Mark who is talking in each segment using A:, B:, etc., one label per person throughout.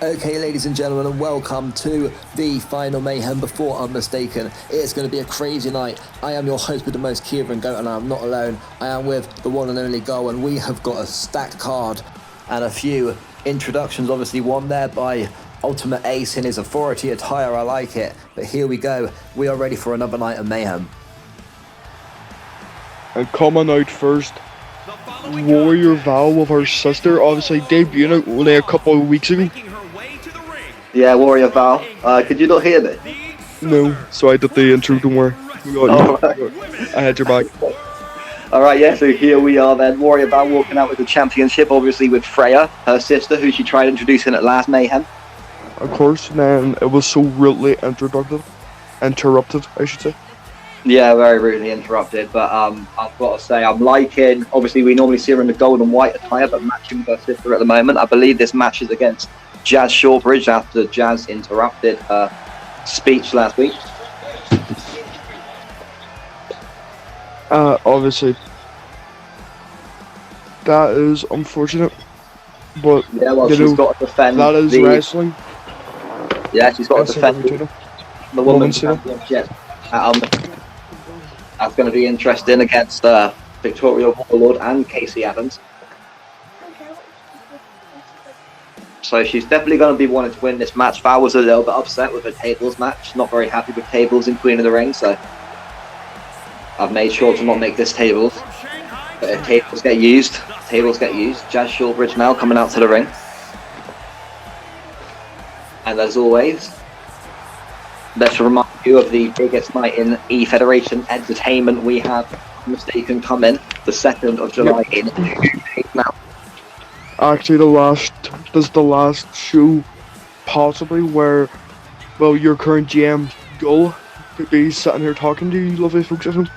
A: Okay, ladies and gentlemen, and welcome to the final Mayhem before Unmistaken. It's going to be a crazy night. I am your host with the most, Kieran Goat, and I'm not alone. I am with the one and only Go, and we have got a stacked card and a few introductions. Obviously, one there by Ultimate Ace in his authority attire. I like it. But here we go. We are ready for another night of Mayhem.
B: And coming out first, Warrior Val with her sister, obviously debuting only a couple of weeks ago.
C: Yeah, Warrior Val. Could you not hear me?
B: No, so I did the intro, don't worry. I had your back.
C: Alright, yeah, so here we are then. Warrior Val walking out with the championship, obviously with Freya, her sister, who she tried introducing at last Mayhem.
B: Of course, and then it was so rudely interrupted, I should say.
C: Yeah, very rudely interrupted, but I've got to say, I'm liking, obviously we normally see her in the gold and white attire, but matching with her sister at the moment. I believe this match is against Jazz Shawbridge after Jazz interrupted her speech last week.
B: Obviously, that is unfortunate, but
C: yeah, well, she's got to defend.
B: That is wrestling.
C: Yeah, she's got to defend the women's championship. That's going to be interesting against Victoria Warlord and Casey Adams. So she's definitely going to be wanting to win this match. Val was a little bit upset with her tables match. Not very happy with tables in Queen of the Ring, so I've made sure to not make this tables. But if tables get used, Jazz Shawbridge now coming out to the ring. And as always, let's remind you of the biggest night in E-Federation entertainment. We have Unmistaken coming the 2nd of July in 2 days now.
B: Actually, this is the last show, possibly, where, well, your current GM, Gull, could be sitting here talking to you lovely folks, isn't it?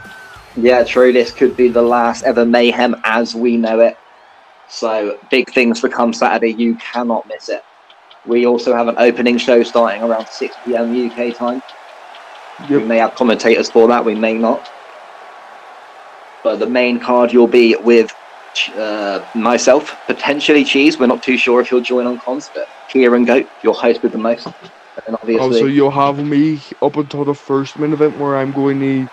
C: Yeah, true, this could be the last ever Mayhem as we know it. So, big things for come Saturday, you cannot miss it. We also have an opening show starting around 6 PM UK time. Yep. We may have commentators for that, we may not. But the main card you'll be with myself, potentially Cheese. We're not too sure if he'll join on cons, but Kieran Goat, your host with the most. And obviously,
B: so you'll have me up until the first main event where I'm going to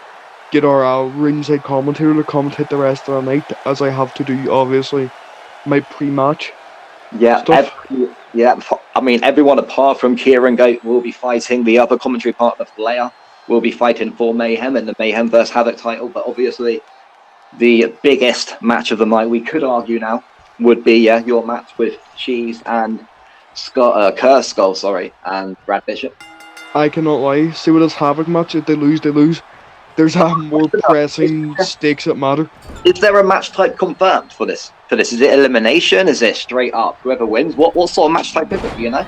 B: get our ringside commentator to commentate the rest of the night, as I have to do, obviously, my pre-match.
C: Yeah, I mean, everyone apart from Kieran Goat will be fighting. The other commentary partner, Flair, will be fighting for Mayhem in the Mayhem vs Havoc title. But obviously, the biggest match of the night, we could argue now, would be your match with Cheese and Kurt Skull, and Brad Bishop.
B: I cannot lie. See with this Havoc match, if they lose, they lose. There's more pressing stakes that matter.
C: Is there a match type confirmed for this? Is it elimination? Is it straight up whoever wins? What sort of match type is it? Do you know?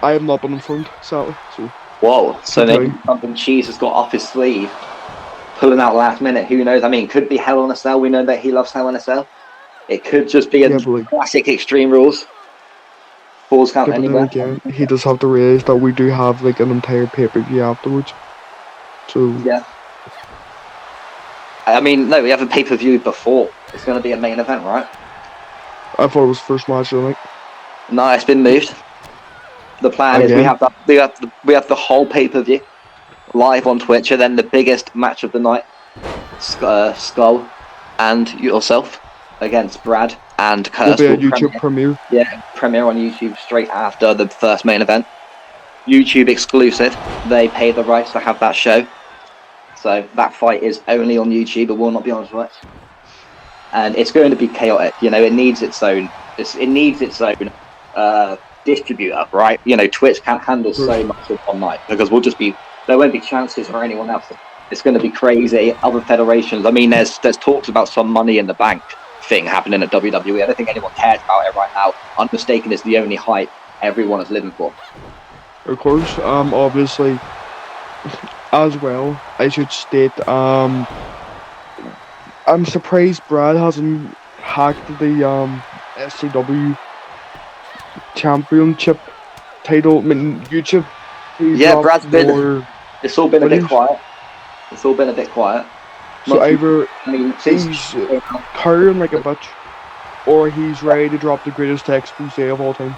B: I have not been informed, sadly. So.
C: Whoa! So maybe something Cheese has got off his sleeve, pulling out last minute. Who knows? I mean, could be Hell in a Cell. We know that he loves Hell in a Cell. It could just be a classic Extreme Rules. Falls count anywhere.
B: Again, he does have to realize that we do have like an entire pay-per-view afterwards. So
C: yeah. I mean, no, we have a pay-per-view before. It's going to be a main event, right?
B: I thought it was first match of the night.
C: No, it's been moved. The plan is we have the whole pay-per-view live on Twitch, and then the biggest match of the night, Skull and yourself against Brad and Curse.
B: Will be a YouTube premiere.
C: Yeah, premiere on YouTube straight after the first main event. YouTube exclusive. They pay the rights to have that show. So that fight is only on YouTube. It will not be on Twitch. And it's going to be chaotic. You know, it needs its own. It needs its own distributor, right? You know, Twitch can't handle so much in one night because there won't be chances for anyone else. It's going to be crazy. Other federations. I mean, there's talks about some Money in the Bank thing happening at WWE. I don't think anyone cares about it right now. Unmistaken is the only hype everyone is living for.
B: Of course, obviously. As well, I should state, I'm surprised Brad hasn't hacked the SCW championship title. I mean, YouTube.
C: Yeah, Brad's been. It's all been a bit quiet.
B: So either he's carrying like a bitch, or he's ready to drop the greatest expose of all time.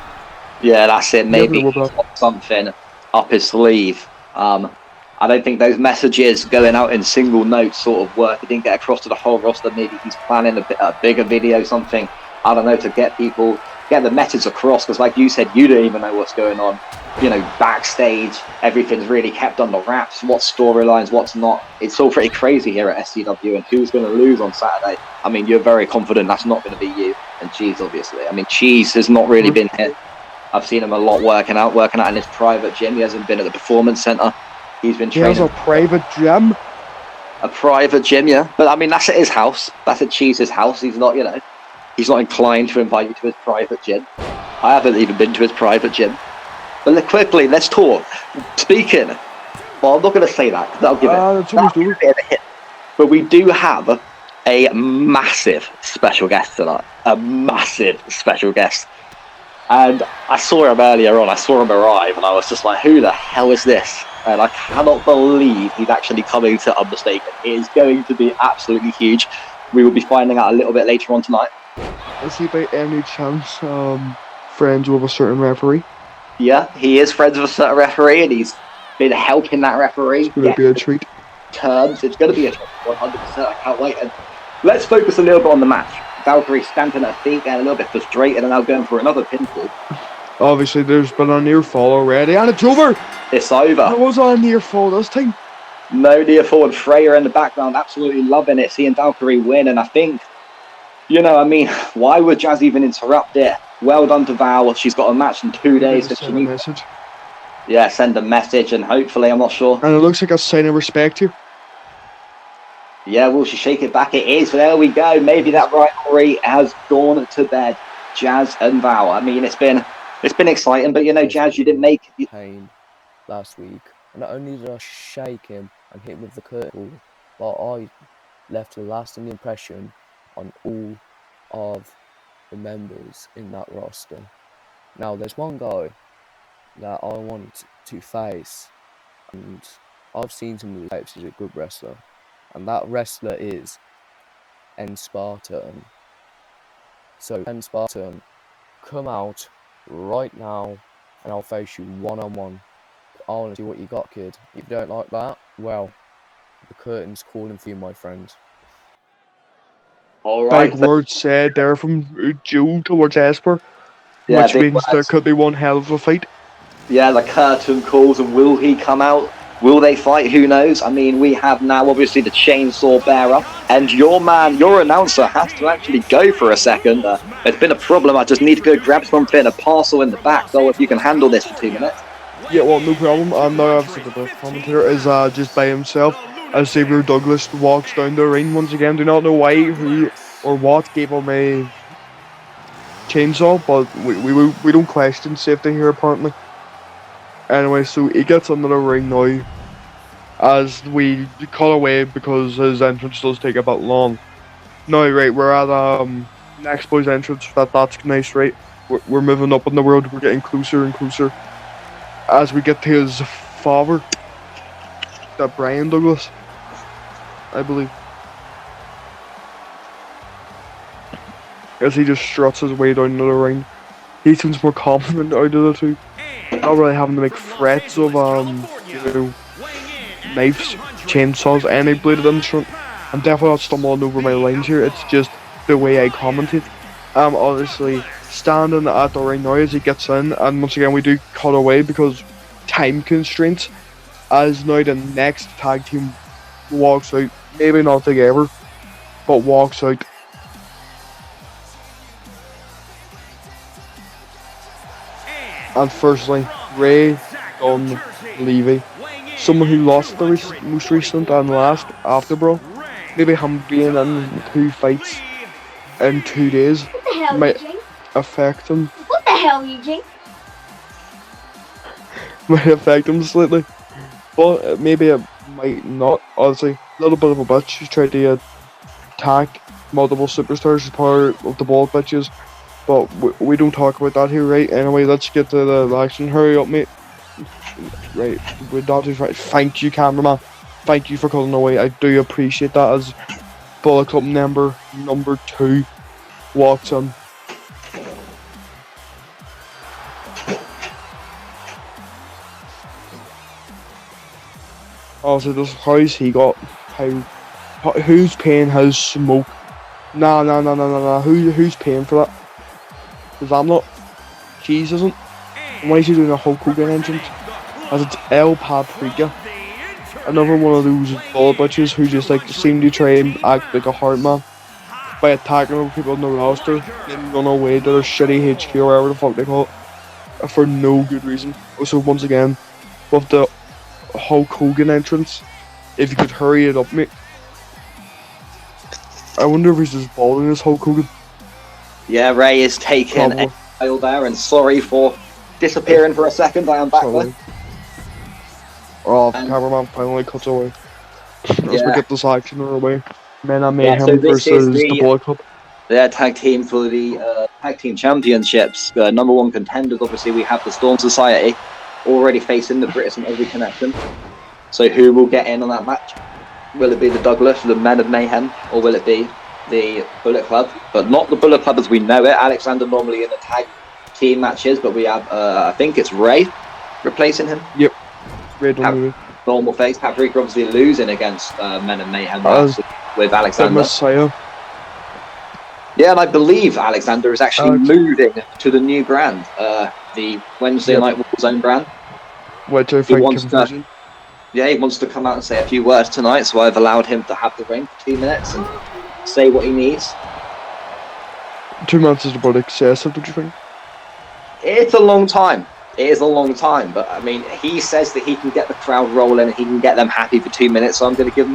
C: Yeah, that's it. Maybe
B: Yeah,
C: he's got something up his sleeve. I don't think those messages going out in single notes sort of work. He didn't get across to the whole roster. Maybe he's planning a bigger video, something, I don't know, to get the message across. Because like you said, you don't even know what's going on. You know, backstage, everything's really kept under wraps. What storylines, what's not. It's all pretty crazy here at SCW. And who's going to lose on Saturday? I mean, you're very confident that's not going to be you. And Cheese, obviously. I mean, Cheese has not really been here. I've seen him a lot working out in his private gym. He hasn't been at the performance center. He's been training.
B: He has a private gym.
C: A private gym, yeah. But I mean, that's at his house. That's at Cheese's house. He's not, he's not inclined to invite you to his private gym. I haven't even been to his private gym. But quickly, let's talk. Speaking, well, I'm not going to say that because that'll give it a hit. But we do have a massive special guest tonight. A massive special guest. And I saw him earlier on. I saw him arrive, and I was just like, "Who the hell is this?" And I cannot believe he's actually coming to Unmistaken. It is going to be absolutely huge. We will be finding out a little bit later on tonight.
B: Is he by any chance friends with a certain referee?
C: Yeah, he is friends with a certain referee, and he's been helping that referee.
B: It's going to be a treat.
C: Terms. It's going to be a treat, 100%. I can't wait. And let's focus a little bit on the match. Valkyrie stamping her feet, getting a little bit frustrated, and now going for another pinfall.
B: Obviously, there's been a near fall already, and it's over!
C: It's over.
B: It was a near fall this time.
C: No near fall, and Freya in the background, absolutely loving it, seeing Valkyrie win, and I think, why would Jazz even interrupt it? Well done to Val. She's got a match in 2 days. So
B: send a message.
C: Yeah, send a message, and hopefully, I'm not sure.
B: And it looks like a sign of respect here.
C: Yeah, will she shake it back? It is. There we go. Maybe that rivalry has gone to bed. Jazz and Val. I mean, it's been exciting, but Jazz, you didn't make it.
D: Pain last week, and not only did I shake him and hit him with the curtain ball, but I left a lasting impression on all of the members in that roster. Now, there's one guy that I want to face, and I've seen some of the tapes. He's a good wrestler. And that wrestler is Spartan. So, Spartan, come out right now and I'll face you one-on-one. I want to see what you got, kid. If you don't like that, well, the curtain's calling for you, my friend.
C: All right.
B: Big words said there from Joe towards Esper,
C: Yeah,
B: which means
C: words.
B: there could be one hell of a fight.
C: Yeah, the curtain calls, and will he come out? Will they fight? Who knows? I mean, we have now obviously the chainsaw bearer, and your announcer has to actually go for a second. There's been a problem. I just need to go grab something, a parcel in the back. So if you can handle this for 2 minutes.
B: Yeah, well, no problem. Now obviously the commentator is just by himself as Xavier Douglas walks down the ring once again. Do not know why, who, or what gave him a chainsaw, but we don't question safety here apparently. Anyway, so he gets under the ring now as we cut away because his entrance does take a bit long. Now, right, we're at next boy's entrance. That's nice, right? We're moving up in the world. We're getting closer and closer as we get to his father, that Brian Douglas, I believe. As he just struts his way down to the ring. He seems more confident out of the two. Not really having to make threats of knives, chainsaws, any bladed instrument. I'm definitely not stumbling over my lines here. It's just the way I commented. Obviously standing at the ring now as he gets in, and once again we do cut away because time constraints. As now the next tag team walks out, maybe not together, but walks out. And firstly, Ray Dunn Levy, someone who lost the most recent and last after Brawl. Maybe him being in 2 fights in 2 days might affect him.
E: What the hell, Eugene?
B: Might affect him slightly, but maybe it might not. Honestly, a little bit of a bitch. He's tried to attack multiple superstars as part of the ball bitches. But we don't talk about that here, right? Anyway, let's get to the action. Hurry up, mate. Right, we're not just right. Thank you, cameraman. Thank you for cutting away. I do appreciate that as Bullet Club member number 2 walks in. Also, just how's he got? Who's paying his smoke? Nah. Who's paying for that? Because I'm not. Cheese isn't. And why is he doing a Hulk Hogan entrance? As it's El Paprika. Another one of those ball bitches who just like seem to try and act like a hard man by attacking other people on the roster, then run away to their shitty HQ or whatever the fuck they call it, for no good reason. Also, once again, with the Hulk Hogan entrance, if you could hurry it up, mate. I wonder if he's just balling this Hulk Hogan.
C: Yeah, Ray is taking a while there, and sorry for disappearing for a second. I am back there.
B: Oh, cameraman finally cuts away. Let's get this action away. Mayhem
C: versus
B: the Bullet Club.
C: Their tag team for the tag team championships. Number one contenders, obviously, we have the Storm Society already facing the British and Every Connection. So who will get in on that match? Will it be the Douglas, the Men of Mayhem, or will it be the Bullet Club? But not the Bullet Club as we know it. Alexander normally in the tag team matches, but we have, I think it's Ray replacing him.
B: Yep. Ray Donovan.
C: Normal face. Paprika obviously losing against Men of Mayhem with Alexander.
B: The Messiah.
C: Yeah, and I believe Alexander is actually moving to the new brand, the Wednesday Night Warzone brand.
B: Which I think
C: he wants to come out and say a few words tonight, so I've allowed him to have the ring for 2 minutes and say what he needs.
B: 2 minutes is about excessive, don't you think?
C: It's a long time. It is a long time, but I mean, he says that he can get the crowd rolling and he can get them happy for 2 minutes, so I'm going to give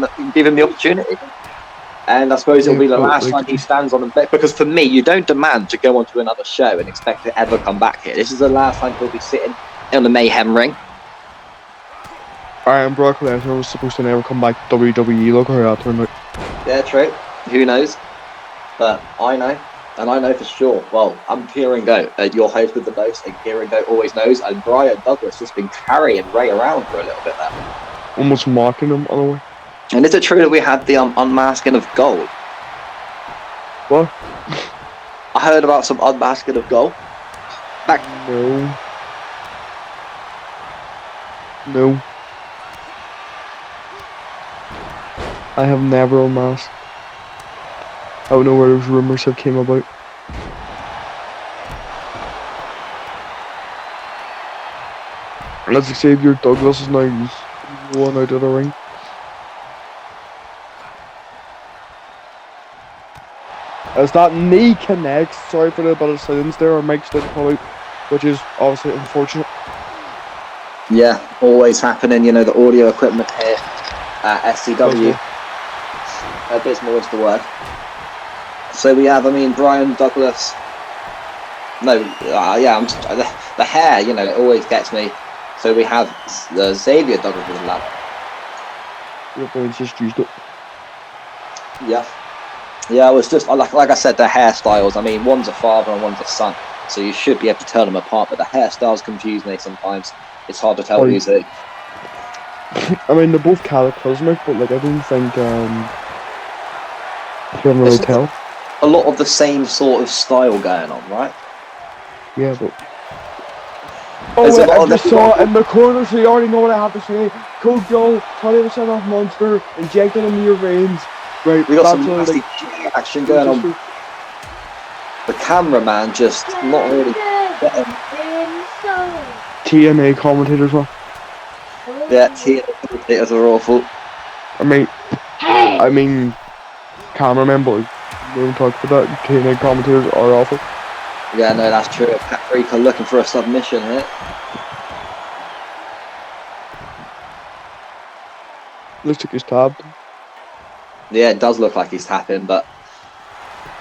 C: him the opportunity. And I suppose it'll be the last time he stands on the bed, because for me, you don't demand to go onto another show and expect to ever come back here. This is the last time he'll be sitting on the Mayhem ring.
B: And Brock Lesnar was supposed to never come back to WWE. Look how that turned out.
C: Yeah, true. Who knows? But I know. And I know for sure. Well, I'm Kieran Go, your host with the most, and Kieran Go always knows. And Brian Douglas has been carrying Ray around for a little bit there.
B: Almost mocking him on the way.
C: And is it true that we had the unmasking of gold?
B: What?
C: I heard about some unmasking of gold.
B: No. I have never unmasked. I don't know where those rumours have came about. Let's Xavier Douglas is now one out of the ring. As that knee connects, sorry for the bit of silence there, our mics didn't come out, which is obviously unfortunate.
C: Yeah, always happening, you know, the audio equipment here at SCW. Abysmal is the word. So we have, Brian Douglas. No, the hair, you know, it always gets me. So we have the Xavier Douglas with the lad.
B: Yep, I just used it.
C: Yeah, it was just, like I said, the hairstyles. One's a father and one's a son. So you should be able to tell them apart, but the hairstyles confuse me sometimes. It's hard to tell who's who.
B: They're both cataclysmic, but I don't think you can really tell.
C: A lot of the same sort of style going on, right?
B: Yeah, but I just saw it in the corner, so you already know what I have to say. Coke Joe, 20% off Monster, injected into your veins. Right,
C: we got some nasty action going on. The cameraman just not really getting.
B: TNA commentators, man.
C: Yeah, TNA commentators are awful.
B: Cameramen, but we don't talk about that. TNA commentators are awful.
C: Yeah, no, that's true. Paprika looking for a submission here.
B: Looks like he's tabbed.
C: Yeah, it does look like he's tapping, but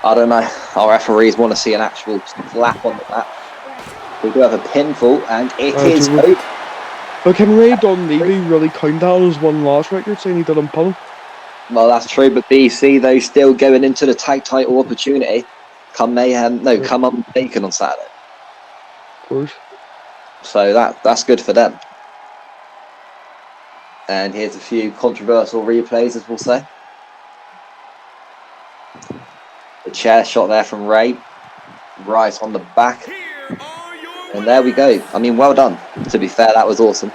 C: I don't know. Our referees want to see an actual slap on the back. We do have a pinfall, and it is over.
B: But can Ray Dunleavy really count that on his one loss record, saying he didn't pull him?
C: Well, that's true, but BC, though, still going into the tag title opportunity. Come Unmistaken on Saturday.
B: Of course.
C: So that's good for them. And here's a few controversial replays, as we'll say. The chair shot there from Ray, right on the back. And there we go. Well done. To be fair, that was awesome.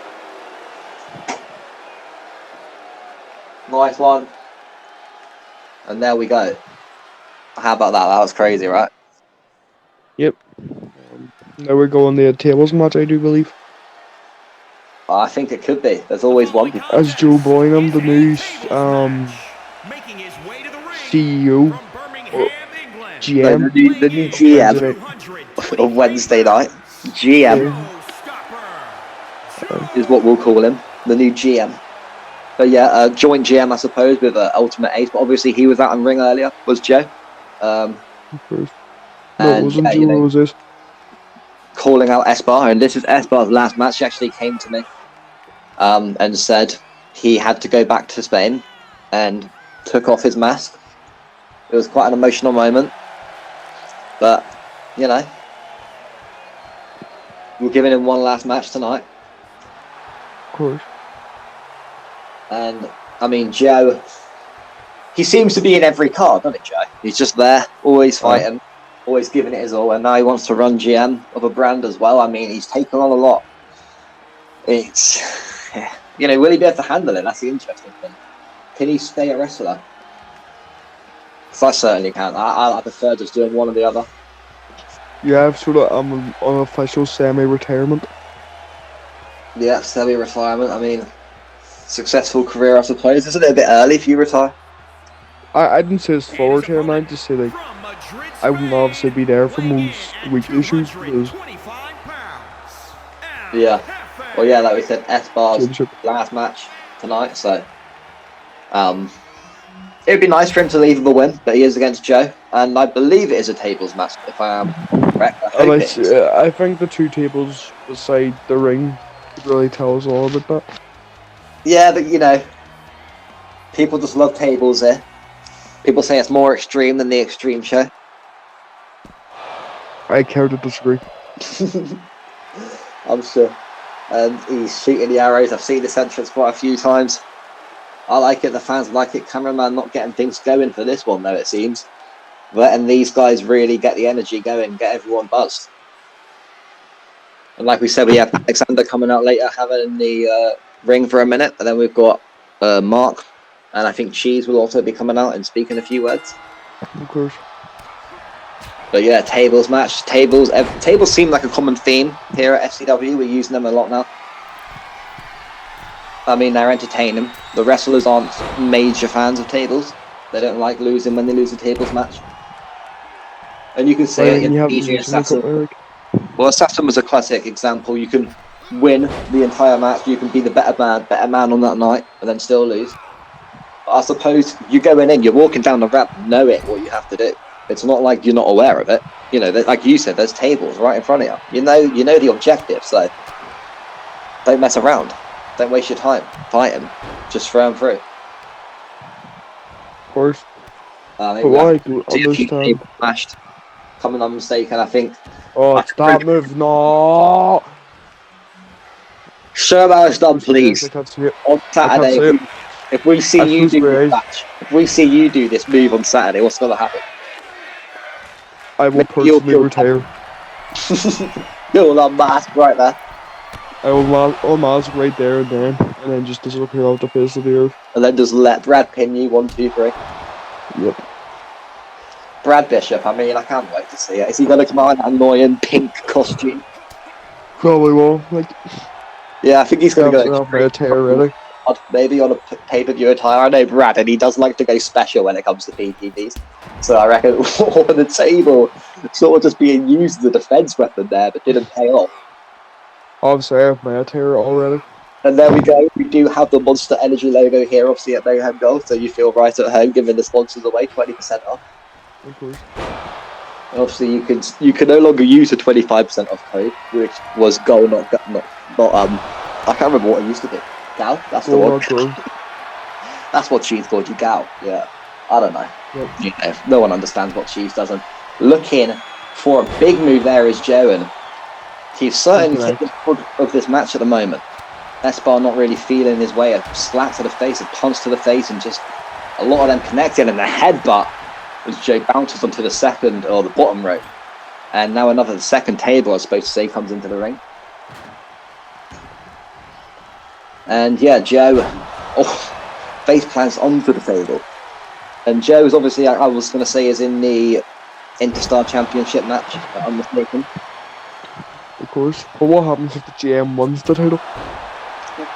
C: Nice one. And there we go. How about that? That was crazy, right?
B: Yep. Now we're going the tables match, I do believe.
C: I think it could be. There's always one.
B: As Joe Boynham, the new CEO or
C: No,
B: GM
C: the new
B: of Wednesday
C: GM of Wednesday night. GM is what we'll call him. The new GM. But yeah, joint GM, I suppose, with Ultimate Ace. But obviously, he was out in ring earlier. Was Joe?
B: No, it
C: And
B: wasn't
C: yeah,
B: Joe. What was it?
C: calling out Esbar, and this is Esbar's last match. He actually came to me and said he had to go back to Spain and took off his mask. It was quite an emotional moment, but you know, we're giving him one last match tonight.
B: Of course.
C: And I mean, Joe, he seems to be in every card, doesn't he, Joe? He's just there, always fighting, always giving it his all, and now he wants to run GM of a brand as well. I mean, he's taken on a lot. It's, you know, will he be able to handle it? That's the interesting thing. Can he stay a wrestler? Because I certainly can't. I prefer just doing one or the other.
B: Yeah, I've sort of an unofficial semi-retirement.
C: Yeah, semi-retirement. I mean, successful career, I suppose. Isn't it a bit early if you retire?
B: I didn't say it's full retirement, just say like I wouldn't obviously be there for most weekly issues because
C: yeah. Well, yeah, like we said, S-Bar's
B: championship.
C: last match tonight, so it would be nice for him to leave with a win, but he is against Joe, and I believe it is a tables match, if I am correct.
B: I think the two tables beside the ring could really tell us all about that.
C: Yeah, but you know, people just love tables here. People say it's more extreme than the Extreme Show.
B: I care to disagree.
C: I'm sure. And he's shooting the arrows. I've seen this entrance quite a few times. I like it. The fans like it. Cameraman not getting things going for this one, though, it seems. Letting these guys really get the energy going, get everyone buzzed. And like we said, we have Alexander coming out later, having the ring for a minute. And then we've got Mark. And I think Cheese will also be coming out and speaking a few words.
B: Of course.
C: But yeah, tables match. Tables seem like a common theme here at SCW. We're using them a lot now. I mean, they're entertaining. The wrestlers aren't major fans of tables. They don't like losing when they lose a tables match. And you can say it in DJ Assassin. Well, Assassin was a classic example. You can win the entire match. You can be the better man on that night, and then still lose. But I suppose you're going in, you're walking down the ramp, know it, what you have to do. It's not like you're not aware of it. You know, like you said, there's tables right in front of you. You know the objective, so don't mess around. Don't waste your time. Fight him. Just throw him through.
B: Of course.
C: I
B: But why do
C: understand? Smashed. Coming Unmistaken, I think.
B: Oh, that move, no!
C: Show him how it's done, please. On Saturday, if we see you do this match, if we see you do this move on Saturday, what's going to happen?
B: I will personally retire.
C: You'll unmask right there.
B: I will unmask right there and then just disappear off the face of the earth.
C: And then just let Brad pin you 1, 2, 3.
B: Yep.
C: Brad Bishop, I mean, I can't wait to see it. Is he going to come out in that annoying pink costume?
B: Probably will.
C: Yeah, I think he's going to go
B: retire really.
C: Maybe on a pay-per-view attire. I know Brad, and he does like to go special when it comes to PPVs. So I reckon on the table, sort of just being used as a defense weapon there, but didn't pay off.
B: Obviously, I have my attire already.
C: And there we go. We do have the Monster Energy logo here, obviously at Mayhem Gold, so you feel right at home, giving the sponsors away 20% off.
B: Of course.
C: And obviously, you can no longer use a 25% off code, which was goal, not I can't remember what it used to be. Gal? That's the one. That's what Cheese called you, Gal. Yeah. I don't know. Yep. You know, no one understands what Cheese doesn't. Looking for a big move there is Joe, and he's certainly taking hold of this match at the moment. Esbar not really feeling his way, a slap to the face, a punch to the face, and just a lot of them connected, and the headbutt as Joe bounces onto the second or the bottom rope. And now the second table, I was supposed to say, comes into the ring. And yeah, Joe, face plants onto the table. And Joe's obviously, I was going to say, is in the Interstar Championship match, if I'm mistaken.
B: Of course. But what happens if the GM wins the title?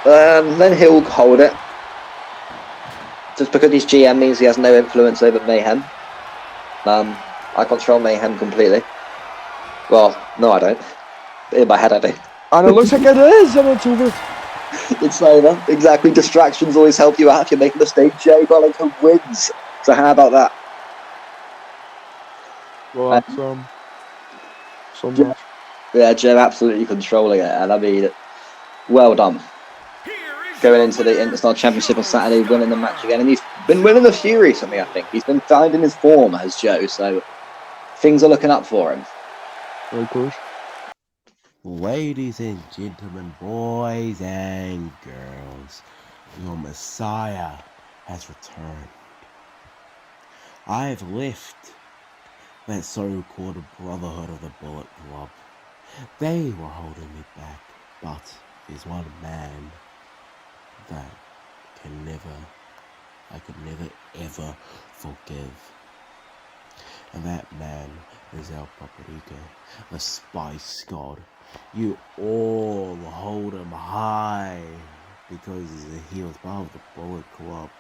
C: Then he'll hold it. Just because he's GM means he has no influence over Mayhem. I control Mayhem completely. Well, no, I don't. In my head, I do.
B: And it looks like it is, and it's over.
C: It's over. Exactly. Distractions always help you out if you make a mistake. Jay Wellington wins. So how about that?
B: Well, that's so much.
C: Yeah, Joe absolutely controlling it, and I mean, well done. Going into the Interstar Championship on Saturday, winning the match again, and he's been winning a few recently. I think he's been finding his form as Joe, so things are looking up for him.
B: Of course.
E: Ladies and gentlemen, boys and girls, your Messiah has returned. I have left that so-called Brotherhood of the Bullet Club. They were holding me back, but there's one man that I could never ever forgive. And that man is our Paprika, the Spice God. You all hold him high because he was part of the Bullet Club.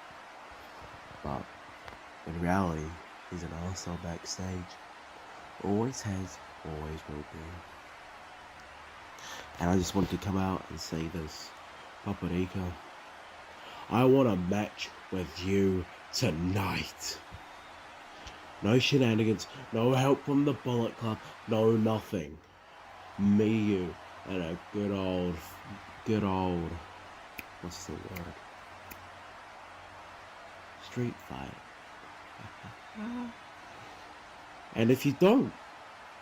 E: But in reality, he's an arsehole backstage. Always has, always will be. And I just wanted to come out and say this. Paprika, I want a match with you tonight. No shenanigans, no help from the Bullet Club, no nothing. Me, you, and a good old, what's the word? Street fight. And if you don't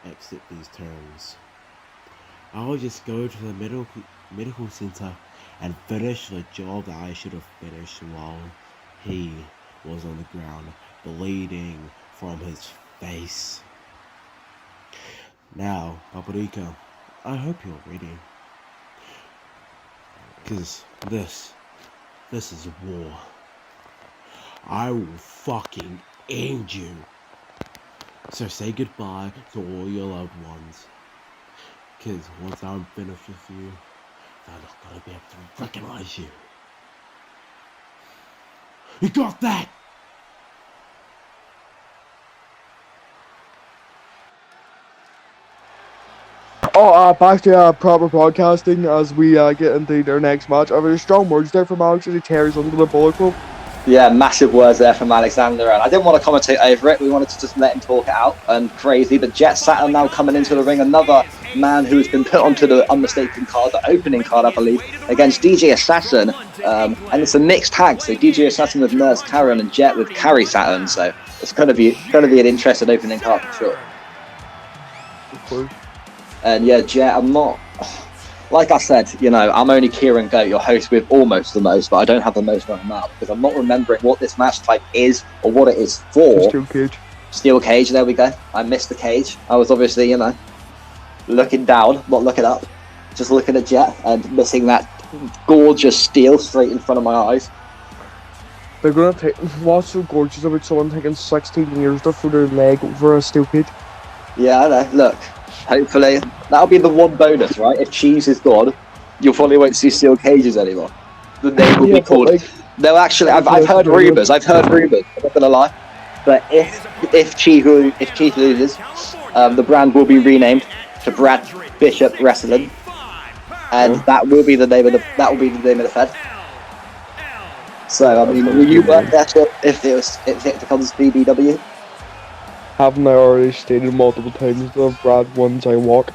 E: accept these terms, I'll just go to the medical center and finish the job that I should have finished while he was on the ground, bleeding from his face. Now, Paprika, I hope you're ready. Because this is war. I will fucking end you. So say goodbye to all your loved ones. Because once I'm finished with you, they're not gonna be able to recognize you. You got that?
B: Back to proper broadcasting as we get into their next match. I have strong words there from Alex as he tears under the Bullet Club.
C: Yeah, massive words there from Alexander, and I didn't want to commentate over it. We wanted to just let him talk it out, and crazy. But Jet Saturn now coming into the ring, another man who has been put onto the Unmistaken card, the opening card, I believe, against DJ Assassin, and it's a mixed tag. So DJ Assassin with Nurse Karen and Jet with Carrie Saturn. So it's going to be an interesting opening card for sure.
B: Of course.
C: And yeah, Jet, I'm not. Like I said, you know, I'm only Kieran Goat, your host with almost the most, but I don't have the most right now because I'm not remembering what this match type is or what it is for.
B: Steel cage.
C: Steel cage, there we go. I missed the cage. I was obviously, you know, looking down, not looking up. Just looking at Jet and missing that gorgeous steel straight in front of my eyes.
B: They're gonna take. What's so gorgeous about someone taking 16 years to throw their leg over a steel cage?
C: Yeah, I know. Look, hopefully that'll be the one bonus, right? If Cheese is gone, you probably won't see steel cages anymore. The name will be called. Like, no, actually, I've heard rumours. I'm not gonna lie. But if Cheese loses, the brand will be renamed to Brad Bishop Wrestling, and that will be the name of the Fed. So I mean, will you work there if it becomes BBW?
B: Haven't I already stated multiple times that Brad wins, I walk?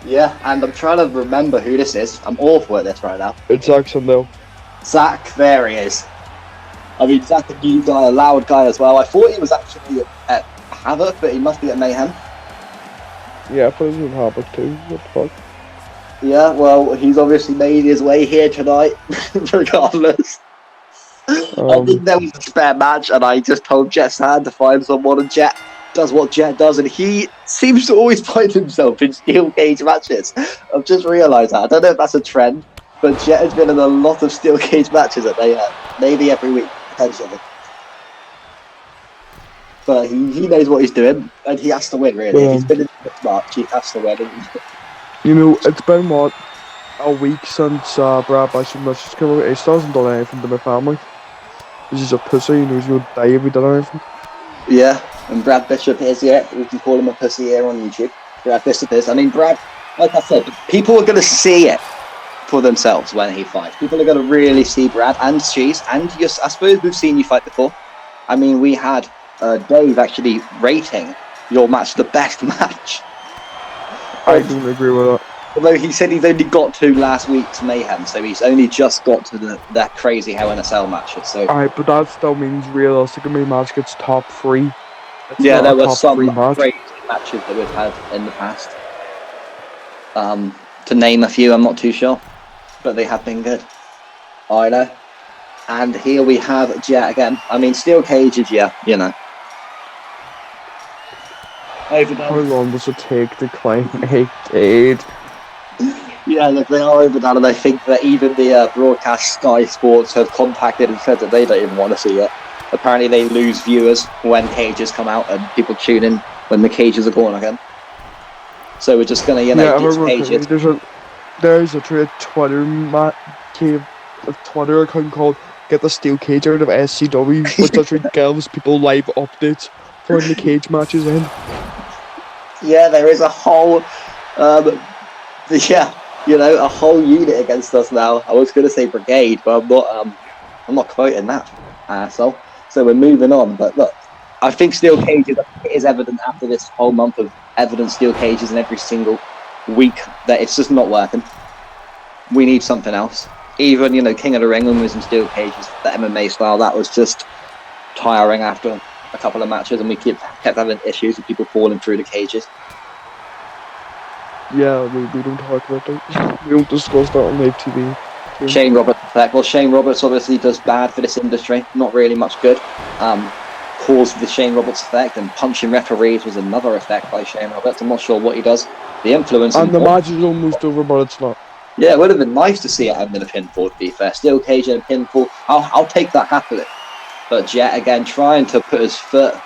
C: Yeah, and I'm trying to remember who this is. I'm awful at this right now.
B: It's Zach Sundell.
C: Zach, there he is. I mean, Zach, a new guy, a loud guy as well. I thought he was actually at Havoc, but he must be at Mayhem.
B: Yeah, but he's in Havoc too. What the fuck?
C: Yeah, well, he's obviously made his way here tonight, regardless. I think there was a spare match, and I just told Jet's hand to find someone, and Jet does what Jet does, and he seems to always find himself in steel cage matches. I've just realised that. I don't know if that's a trend. But Jet has been in a lot of steel cage matches that they maybe every week, potentially. But he knows what he's doing, and he has to win, really. If he's been in this match, he has to win.
B: You know, it's been what, a week since Brad Bishop Mitchell's come out. He still hasn't done anything to my family. He's just a pussy, you know, he's gonna die if he done anything.
C: Yeah, and Brad Bishop is, we can call him a pussy here on YouTube. Brad Bishop is. I mean, Brad, like I said, people are going to see it for themselves when he fights. People are going to really see Brad and Cheese, and yes, I suppose we've seen you fight before. I mean, we had Dave actually rating your match the best match.
B: I don't agree with that.
C: Although he said he's only got to last week's Mayhem, so he's only just got to that crazy Hell in a Cell matches. So
B: Alright, but that still means realistically my match gets top 3. It's
C: yeah,
B: not
C: there
B: a
C: were
B: top
C: some
B: 3 match.
C: crazy matches that we've had in the past. To name a few, I'm not too sure, but they have been good. I know. And here we have Jet again. I mean, steel cages, yeah, you know.
B: How long does it take to climb 8?
C: Yeah, look, they are overdone, and I think that even the broadcast Sky Sports have contacted and said that they don't even want to see it. Apparently they lose viewers when cages come out and people tune in when the cages are gone again. So we're just going to, you know, ditch cages.
B: There's a Twitter Twitter account called Get the Steel Cage Out of SCW, which literally gives people live updates for when the cage matches end.
C: Yeah, there is a whole, a whole unit against us now. I was going to say brigade, but I'm not quoting that, asshole. So we're moving on. But look, I think steel cages, it is evident after this whole month of evident steel cages in every single week that it's just not working. We need something else. Even, you know, King of the Ring when we was in steel cages, the MMA style, that was just tiring after a couple of matches, and we kept having issues with people falling through the cages.
B: Yeah, we don't talk about that. We don't discuss that on live TV.
C: Shane Roberts effect. Well, Shane Roberts obviously does bad for this industry. Not really much good. Caused the Shane Roberts effect, and punching referees was another effect by Shane Roberts. I'm not sure what he does. The influence.
B: And the match is almost over, but it's not.
C: Yeah, it would have been nice to see it end in a pinfall, to be fair. Steel cage and a pinfall. I'll take that happily. But Jet again trying to put his foot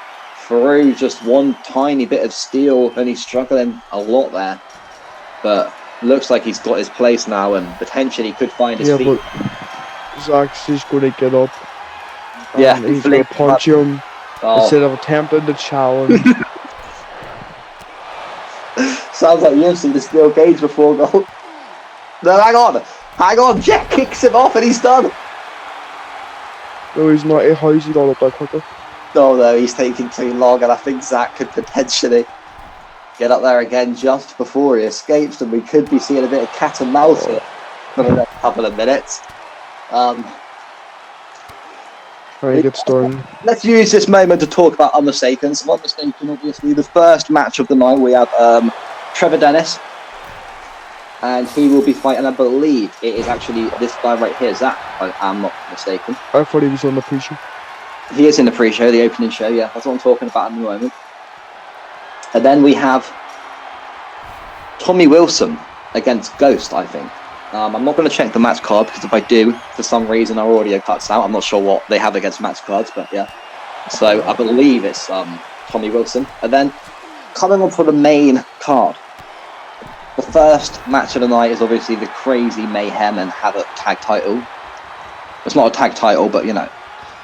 C: through just one tiny bit of steel, and he's struggling a lot there. But looks like he's got his place now, and potentially could find his feet.
B: But Zach's just going to get up.
C: Yeah,
B: he's going to punch him instead of attempting to challenge.
C: Sounds like you've seen the steel cage before, goal. No, hang on. Jet kicks him off, and he's done.
B: No, he's not. How's he got up that quicker?
C: No, he's taking too long, and I think Zach could potentially get up there again just before he escapes, and we could be seeing a bit of cat and mouse here for the next couple of minutes. Let's use this moment to talk about Unmistaken. So Unmistaken, obviously, the first match of the night, we have Trevor Dennis, and he will be fighting, I believe it is actually this guy right here, Zach, I'm not mistaken.
B: I thought he was on the pre-show.
C: He is in the pre-show, the opening show, yeah, that's what I'm talking about in the moment. And then we have Tommy Wilson against Ghost, I think. I'm not going to check the match card, because if I do, for some reason our audio cuts out. I'm not sure what they have against match cards, but yeah. So I believe it's Tommy Wilson. And then coming on for the main card, the first match of the night is obviously the crazy Mayhem and Havoc tag title. It's not a tag title, but you know,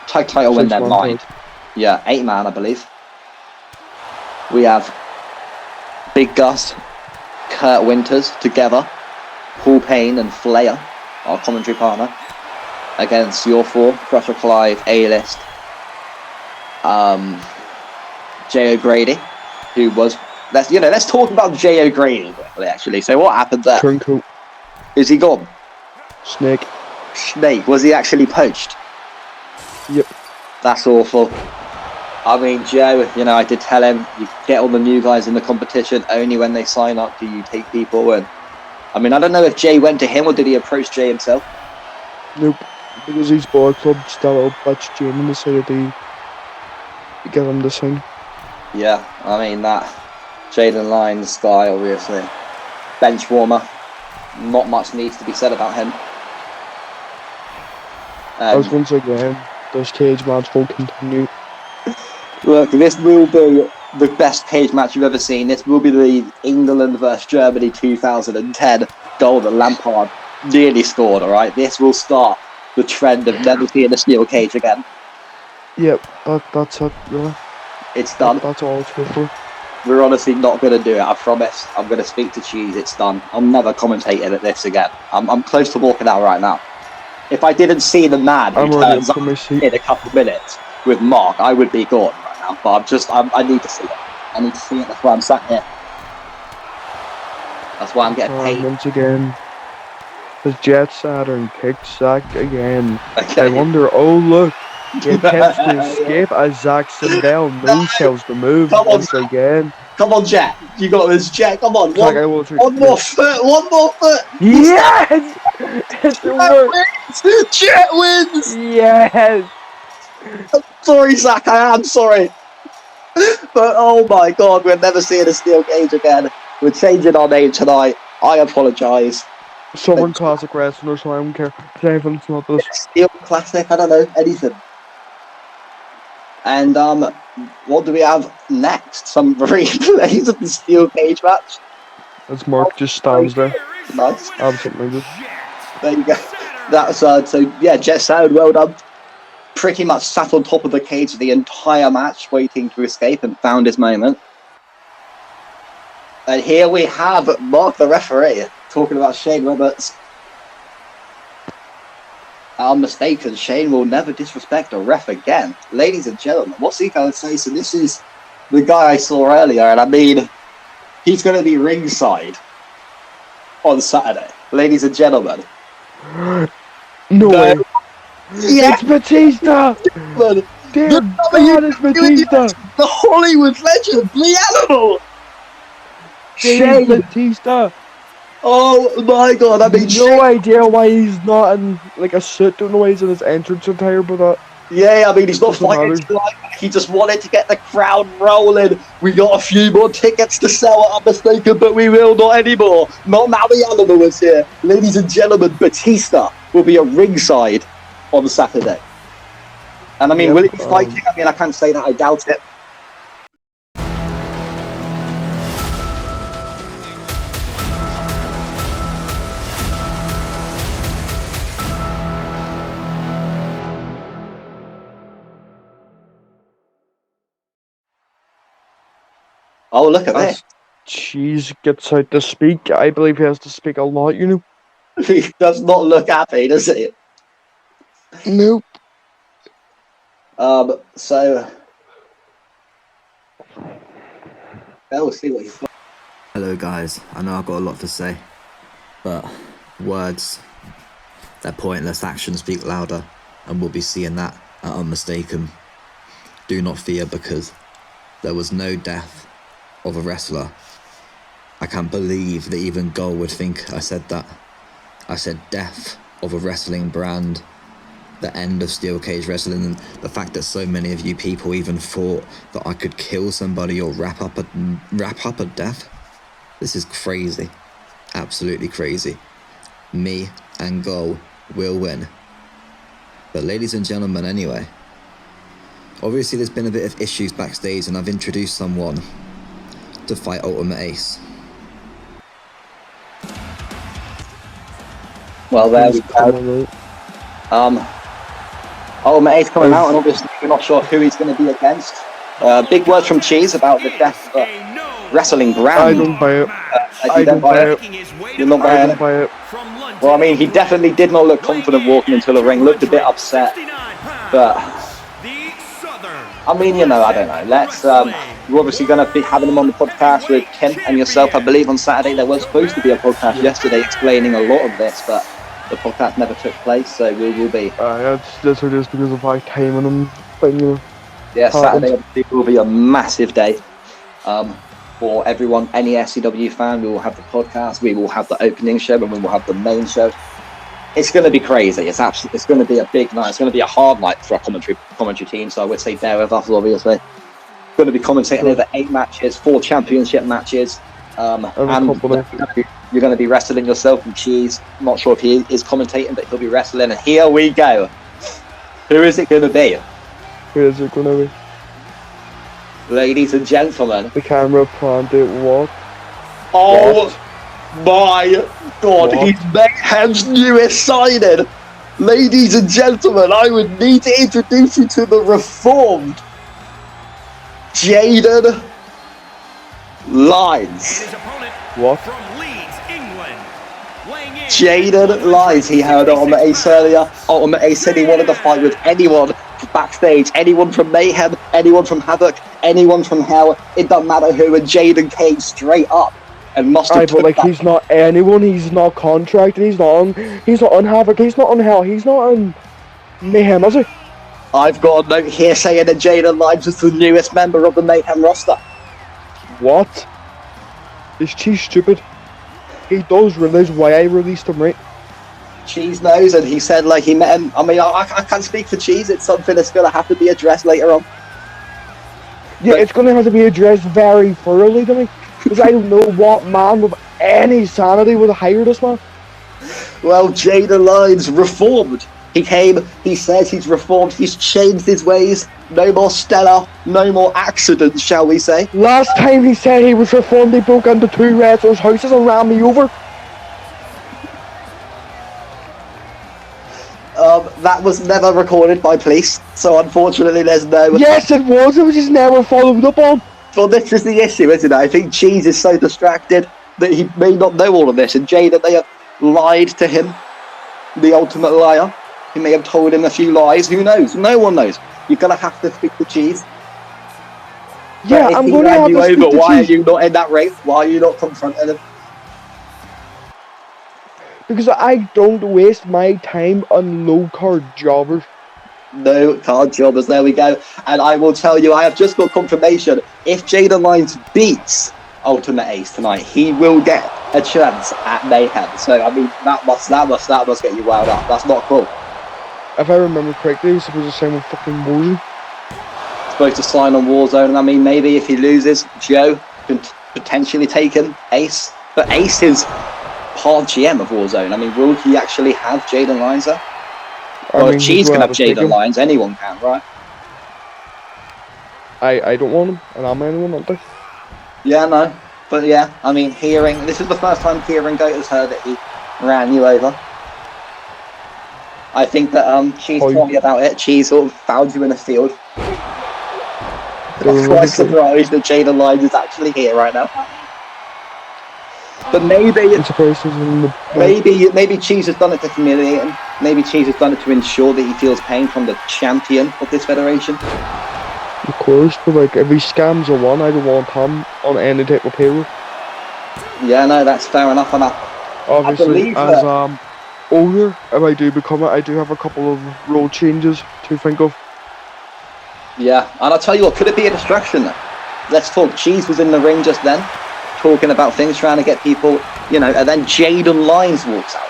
C: tag title in their mind. Yeah, 8-man, I believe. We have Big Gus, Kurt Winters together, Paul Payne and Flair, our commentary partner, against your four, Crusher Clive, A-List, Jay O'Grady, who was, let's talk about Jay O'Grady quickly, actually. So what happened there?
B: Turncoat.
C: Is he gone?
B: Snake.
C: Was he actually poached?
B: Yep.
C: That's awful. I mean, Joe, I did tell him, you get all the new guys in the competition, only when they sign up do you take people in. I mean, I don't know if Jay went to him or did he approach Jay himself?
B: Nope, because his bar club still outbutched Jay and decided to get him to sing.
C: Yeah, I mean, that Jaden Lyons guy, obviously. Bench warmer. Not much needs to be said about him.
B: As once again, this cage match will continue.
C: Look, this will be the best cage match you've ever seen. This will be the England versus Germany 2010 goal that Lampard nearly scored, alright? This will start the trend of never seeing a steel cage again.
B: Yep, that's it, really.
C: It's done.
B: That's all it's here for.
C: We're honestly not going to do it, I promise. I'm going to speak to Cheese, it's done. I'm never commentating at this again. I'm close to walking out right now. If I didn't see the man who turns up in a couple of minutes with Mark, I would be gone right now. But I need to see it. I need to see it, that's why I'm sat here. That's why I'm getting paid.
B: Once again, the Jet Saturn kicked Zach again.
C: Okay.
B: I wonder, oh look, he attempts to escape as Zach Sindel no-sells the move once again.
C: Come on, Jet. You got this, Jet. Come on. One more foot. One more foot.
B: Yes! It's the worst.
C: Jet wins.
B: Yes!
C: I'm sorry, Zach. I am sorry. But oh my God, we're never seeing a steel cage again. We're changing our name tonight. I apologise.
B: Someone classic wrestler, so I don't care. It's not this.
C: Steel classic. I don't know anything. And what do we have next? Some replays of the steel cage match.
B: As Mark just stands there.
C: Nice.
B: Absolutely good.
C: There you go. That's so yeah, Jet Sound, well done. Pretty much sat on top of the cage the entire match, waiting to escape, and found his moment. And here we have Mark the referee talking about Shane Roberts. Unmistaken, Shane will never disrespect a ref again. Ladies and gentlemen, what's he going to say? So this is the guy I saw earlier, and I mean, he's going to be ringside on Saturday. Ladies and gentlemen.
B: No way.
C: Yeah.
B: It's Batista! Dear God, it's Batista!
C: The Hollywood legend, the animal!
B: Shane Batista!
C: Oh my God, I mean,
B: no idea why he's not in like a suit. Don't know why he's in his entrance attire, but
C: yeah, I mean, he's not fighting tonight. He just wanted to get the crowd rolling. We got a few more tickets to sell at Unmistaken, but we will not anymore. Not now the animal is here. Ladies and gentlemen, Batista will be at ringside on Saturday. And I mean, will he be fighting? I mean, I can't say that, I doubt it. Oh, look at this.
B: Cheese gets out to speak. I believe he has to speak a lot, you know.
C: He does not look happy, does he?
B: Nope.
C: So we'll see what he's got.
A: Hello guys, I know I've got a lot to say, but words, they're pointless, actions speak louder, and we'll be seeing that at Unmistaken. Do not fear, because there was no death of a wrestler. I can't believe that even Goal would think I said that. I said death of a wrestling brand, the end of steel cage wrestling, and the fact that so many of you people even thought that I could kill somebody or wrap up a death. This is crazy, absolutely crazy. Me and Goal will win. But ladies and gentlemen, anyway, obviously there's been a bit of issues backstage, and I've introduced someone to fight Ultimate Ace.
C: Well, there we go. Ultimate Ace coming out, and obviously we're not sure who he's going to be against. Big words from Cheese about the death of a wrestling brand.
B: I don't buy it.
C: I don't buy it. You're not buying it?
B: Buy it.
C: Well, I mean, he definitely did not look confident walking into the ring. Looked a bit upset, but I mean, you know, I don't know. Let's. We're obviously going to be having him on the podcast with Kim and yourself, I believe, on Saturday. There was supposed to be a podcast yesterday explaining a lot of this, but the podcast never took place, so we will be.
B: That's what it is, because of my time and I'm playing, you know.
C: Yeah, Saturday obviously will be a massive day for everyone. Any SCW fan, we will have the podcast, we will have the opening show, and we will have the main show. It's going to be crazy. It's going to be a big night. It's going to be a hard night for our commentary team. So I would say bear with us, obviously. Going to be commentating over 8 matches, 4 championship matches, and you're going to be wrestling yourself and Cheese. I'm not sure if he is commentating, but he'll be wrestling. And here we go. Who is it going to be?
B: Who is it gonna be?
C: Ladies and gentlemen.
B: The camera planted what?
C: Oh my god,
B: What?
C: he's Mayhem's newest signing! Ladies and gentlemen, I would need to introduce you to the reformed Jaden Lyons.
B: What?
C: Jaden Lyons, he had Ultimate Ace earlier. Ultimate Ace said he wanted to fight with anyone backstage, anyone from Mayhem, anyone from Havoc, anyone from Hell. It doesn't matter who, and Jaden came straight up and must have
B: But like
C: that.
B: he's not anyone, he's not contracted, he's not on Havoc, he's not on Hell, he's not on Mayhem, is he?
C: I've got a note here saying that Jaden Lyons is the newest member of the Mayhem roster.
B: What? Is Cheese stupid? He does realize why I released him, right?
C: Cheese knows, and he said like he met him. I mean, I can't speak for Cheese. It's something that's going to have to be addressed later on.
B: Yeah, it's going to have to be addressed very thoroughly to me. Because I don't know what man with any sanity would hire this man.
C: Well, Jaden Lyons reformed. He came, he says he's reformed, he's changed his ways. No more Stella, no more accidents, shall we say.
B: Last time he said he was reformed, he broke into 2 wrestlers' houses and ran me over.
C: That was never recorded by police, so unfortunately there's no...
B: Yes, it was just never followed up on.
C: Well, this is the issue, isn't it? I think Cheese is so distracted that he may not know all of this, and Jaden, they have lied to him, the ultimate liar. He may have told him a few lies, who knows? No one knows. You're going to have to speak to Cheese.
B: Yeah, I'm going to have to speak to
C: Why
B: Cheese.
C: are you not in that race? Why are you not confronting him?
B: Because I don't waste my time on low-card jobbers.
C: No card jobbers, there we go. And I will tell you, I have just got confirmation. If Jaden Lyons beats Ultimate Ace tonight, he will get a chance at Mayhem. So, I mean, that must get you wound up. That's not cool.
B: If I remember correctly, he's supposed to sign with fucking Warzone.
C: Supposed to sign on Warzone, and I mean, maybe if he loses, Joe can potentially take him, Ace. But Ace is part GM of Warzone. I mean, will he actually have Jaden Lyons there? Well, if Cheese can have Jaden Lyons, anyone can, right?
B: I don't want him, and I'm anyone, don't I?
C: Yeah, no. But yeah, I mean, this is the first time Kieran Goat has heard that he ran you over. I think that Cheese told me about it. Cheese sort of found you in the field. I'm quite surprised that Jaden Lyons is actually here right now. But maybe Cheese has done it to humiliate him. Maybe Cheese has done it to ensure that he feels pain from the champion of this federation.
B: Of course, but like if he scams a one, I don't want him on any type of payroll.
C: Yeah, no, that's fair enough. And
B: obviously, as owner, if I do become it, I do have a couple of role changes to think of.
C: Yeah, and I'll tell you what, could it be a distraction then? Let's talk. Cheese was in the ring just then, talking about things, trying to get people, you know, and then Jaden Lyons walks out.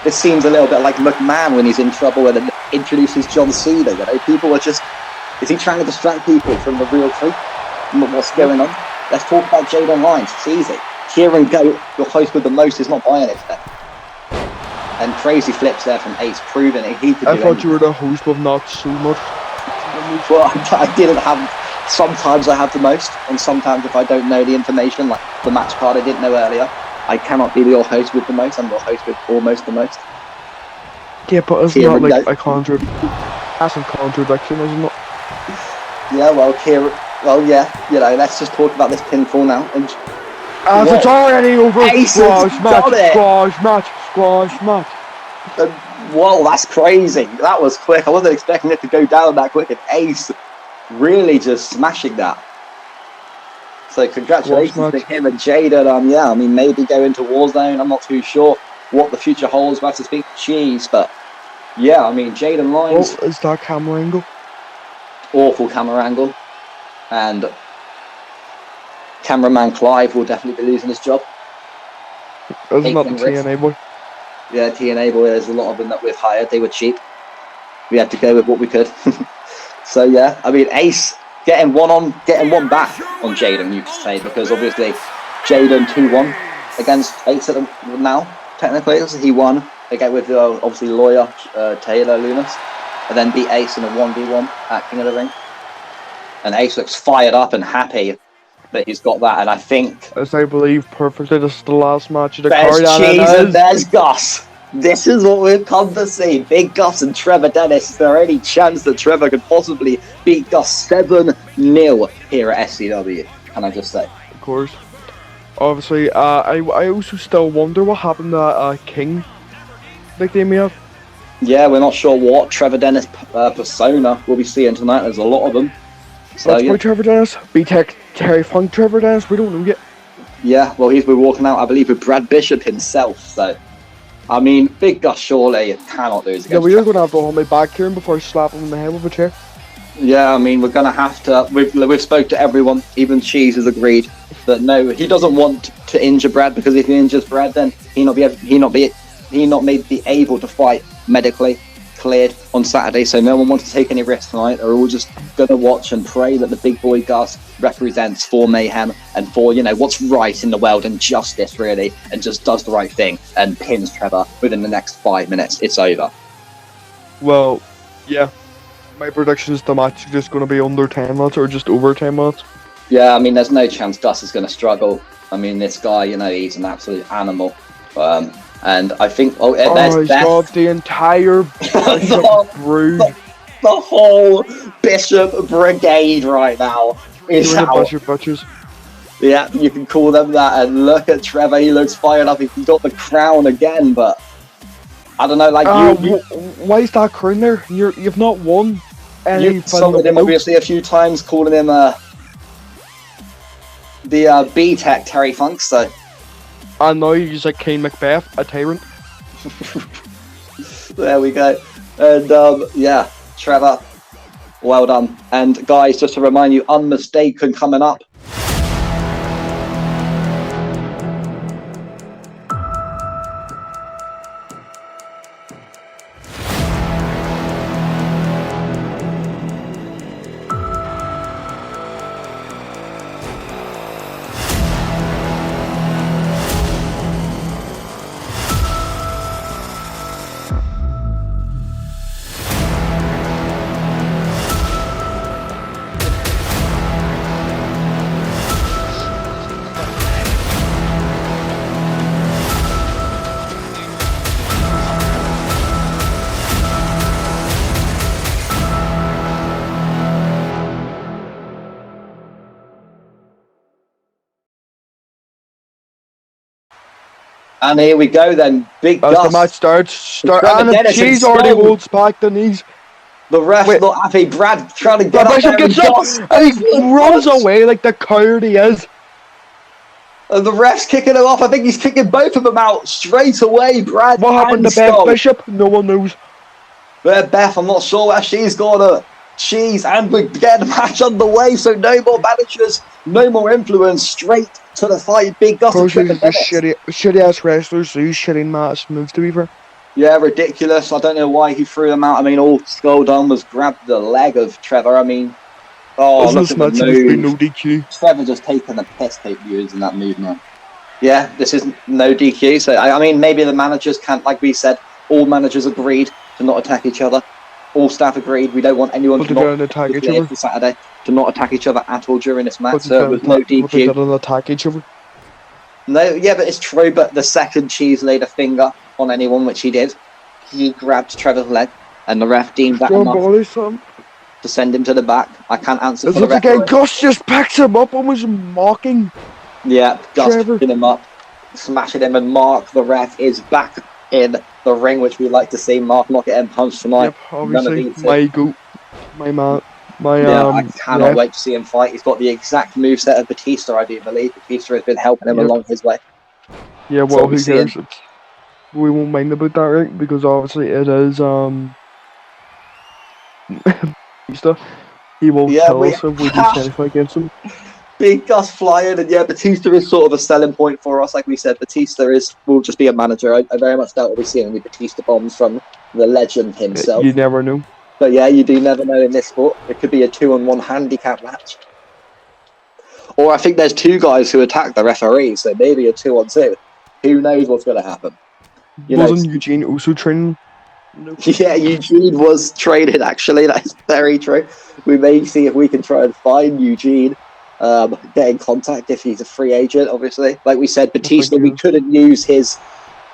C: This seems a little bit like McMahon when he's in trouble and then introduces John Cena, you know. People are just, is he trying to distract people from the real truth? What's going on? Let's talk about Jaden Lyons. It's easy. Kieran Goat, your host with the most, is not buying it today. And crazy flips there from Ace, proving it. He could
B: I thought you were the host with not so much.
C: Well, I didn't have. Sometimes I have the most, and sometimes if I don't know the information, like the match card I didn't know earlier, I cannot be your host with the most. I'm your host with almost the most.
B: Yeah, but it's not like a that's a contradiction, isn't it?
C: Yeah, well, yeah, you know, let's just talk about this pinfall now. And
B: it's already over.
C: Ace
B: Squash match.
C: Whoa, that's crazy. That was quick. I wasn't expecting it to go down that quick. And Ace really just smashing that. So congratulations to him and Jaden. Yeah, I mean, maybe go into Warzone. I'm not too sure what the future holds. We'll have to speak to Cheese, but yeah, I mean, Jaden Lyons.
B: What is that camera angle?
C: Awful camera angle. And cameraman Clive will definitely be losing his job.
B: Isn't that the TNA boy?
C: Yeah, TNA boy. There's a lot of them that we've hired. They were cheap. We had to go with what we could. So yeah, I mean, Ace getting one back on Jaden, you could say, because obviously Jaden 2-1 against Ace at them now. Technically, he won again with obviously lawyer Taylor Lunas. and then beat Ace in a 1v1 at King of the Ring. And Ace looks fired up and happy that he's got that. And I think
B: As I believe perfectly, this is the last match of the
C: there's
B: card.
C: Cheese
B: And
C: and there's Gus. This is what we've come to see. Big Gus and Trevor Dennis. Is there any chance that Trevor could possibly beat Gus 7-0 here at SCW? Can I just say?
B: Of course. Obviously, I also still wonder what happened to King. Like they may have.
C: Yeah, we're not sure what Trevor Dennis persona we'll be seeing tonight. There's a lot of them. So,
B: That's why Trevor Dennis. B-Tech, Terry Funk, Trevor Dennis. We don't know yet.
C: yeah, well, he's been walking out, I believe, with Brad Bishop himself. So, I mean, Big Gus surely cannot lose
B: Yeah,
C: against
B: we are going to have to hold my back here before I slap him in the head with a chair.
C: Yeah, I mean, we're going to have to. We've spoke to everyone. Even Cheese has agreed that no, he doesn't want to injure Brad, because if he injures Brad, then he not be able to fight medically cleared on Saturday. So no one wants to take any risks tonight. They're all just going to watch and pray that the big boy Gus represents for Mayhem and for, you know, what's right in the world and justice, really, and just does the right thing and pins Trevor within the next 5 minutes. It's over.
B: Well, yeah. My prediction is the match is just going to be under 10 minutes or just over 10 minutes.
C: Yeah, I mean, there's no chance Gus is going to struggle. I mean, this guy, you know, he's an absolute animal. And I think, there's
B: he's got the entire Bishop brood.
C: The whole Bishop brigade right now is out.
B: Bishop butchers.
C: Yeah, you can call them that. And look at Trevor, he looks fired up. He's got the crown again, but I don't know, like
B: why is that crown there? You've not won any.
C: You insulted him obviously a few times, calling him the B-Tech Terry Funk, so.
B: And now he's like Kane Macbeth, a tyrant.
C: There we go. And yeah, Trevor, well done. And guys, just to remind you, Unmistaken coming up. And here we go then. Big Gus.
B: As the match starts, and she's already holds back the knees.
C: The ref's not happy. Brad trying to get
B: up
C: there.
B: Gets up and he runs away like the coward he is.
C: And the ref's kicking him off. I think he's kicking both of them out straight away, Brad.
B: What happened to Beth Bishop? No one knows.
C: Beth, I'm not sure where she's gone. Cheese, and we're getting the match underway, so no more managers, no more influence, straight to the fight. Big Gus.
B: Shitty ass wrestlers do shitty match moves, to be fair.
C: Yeah, ridiculous. I don't know why he threw them out. I mean, all Skull done was grab the leg of Trevor. I mean, look at the move.
B: No DQ.
C: Trevor just taking the piss using that move now. Yeah, this is no DQ. So I mean, maybe the managers can't, like we said, all managers agreed to not attack each other. All staff agreed we don't want anyone to not
B: attack each other
C: for Saturday, to not attack each other at all during this match. So it was no DQ.
B: Attack each other.
C: No, yeah, but it's true. But the second Cheese laid a finger on anyone, which he did, he grabbed Trevor's leg, and the ref deemed that enough to send him to the back. I can't answer for the ref.
B: Again, Gus just picks him up and was mocking.
C: Yeah, Gus picking him up, smashing him, and Mark, the ref, is back in the ring, which we like to see. Mark not getting punched tonight.
B: Yep, obviously, my goat, my man,
C: I cannot wait to see him fight. He's got the exact moveset of Batista, I do believe. Batista has been helping him along his way.
B: Yeah, well, who cares? We won't mind about that, right? Because obviously it is Batista. He won't kill us if we disqualify against him.
C: Big Gus flying, and yeah, Batista is sort of a selling point for us. Like we said, Batista will just be a manager. I very much doubt we'll be seeing any Batista bombs from the legend himself.
B: You never know.
C: But yeah, you do never know in this sport. It could be a 2-on-1 handicap match. Or I think there's two guys who attack the referee, so maybe a 2-on-2. Who knows what's going to happen?
B: Wasn't Eugene also training? No.
C: Yeah, Eugene was traded, actually. That's very true. We may see if we can try and find Eugene, get in contact if he's a free agent, obviously. Like we said, Batista, we couldn't use his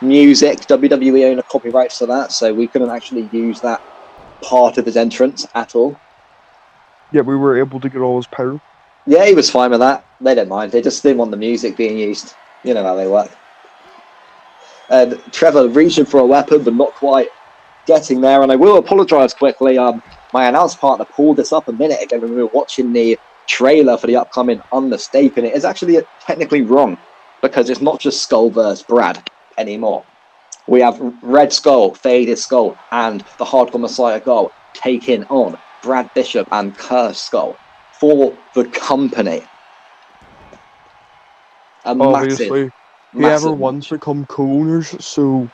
C: music. WWE own a copyrights to that, so we couldn't actually use that part of his entrance at all.
B: Yeah, we were able to get all his power.
C: Yeah, he was fine with that. They didn't mind. They just didn't want the music being used. You know how they work. And Trevor reaching for a weapon, but not quite getting there. And I will apologise quickly. My announce partner pulled this up a minute ago when we were watching the trailer for the upcoming Unmistaken. It is actually technically wrong because it's not just Skull versus Brad anymore. We have Red Skull, Faded Skull, and the Hardcore Messiah Goal taking on Brad Bishop and Cursed Skull for the company.
B: Obviously, whoever wants to come co-owners, so...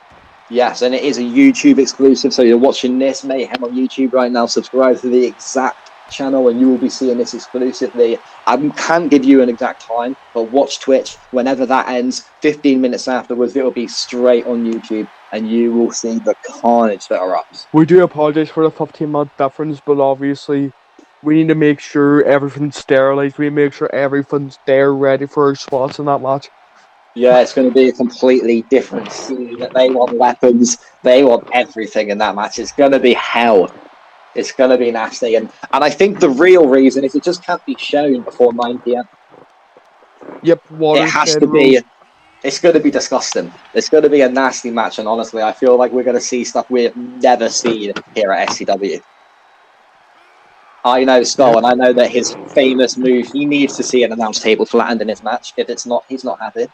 C: Yes, and it is a YouTube exclusive, so you're watching this Mayhem on YouTube right now. Subscribe to the exact channel and you will be seeing this exclusively. I can't give you an exact time, but watch Twitch. Whenever that ends, 15 minutes afterwards, it will be straight on YouTube and you will see the carnage that are up.
B: We do apologise for the 15-month difference, but obviously we need to make sure everything's sterilised. We make sure everything's there ready for our spots in that match.
C: Yeah, it's going to be a completely different scene. They want weapons. They want everything in that match. It's going to be hell. It's going to be nasty. And I think the real reason is it just can't be shown before 9 p.m.
B: Yep,
C: it has to be. It's going to be disgusting. It's going to be a nasty match. And honestly, I feel like we're going to see stuff we've never seen here at SCW. I know Skull, and I know that his famous move, he needs to see an announce table flattened in his match. If it's not, he's not happy.